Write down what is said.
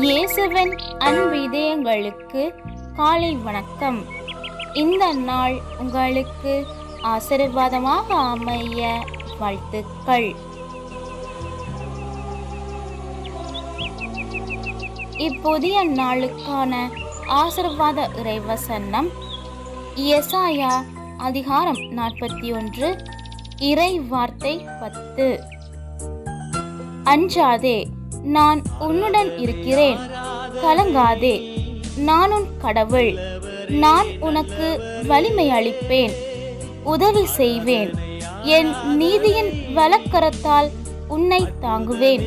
இயேசுவின் அன்பிதயங்களுக்கு காலை வணக்கம். இந்த நாள் உங்களுக்கு ஆசீர்வாதமாக அமைய வாழ்த்துக்கள். இப்புதிய நாளுக்கான ஆசீர்வாத இறைவசனம் எசாயா அதிகாரம் 41 இறை வார்த்தை 10. அஞ்சாதே, நான் உன்னுடன் இருக்கிறேன், கலங்காதே, நான் உன் கடவுள், நான் உனக்கு வலிமை அளிப்பேன், உதவி செய்வேன், என் நீதியின் வலக்கரத்தால் உன்னை தாங்குவேன்.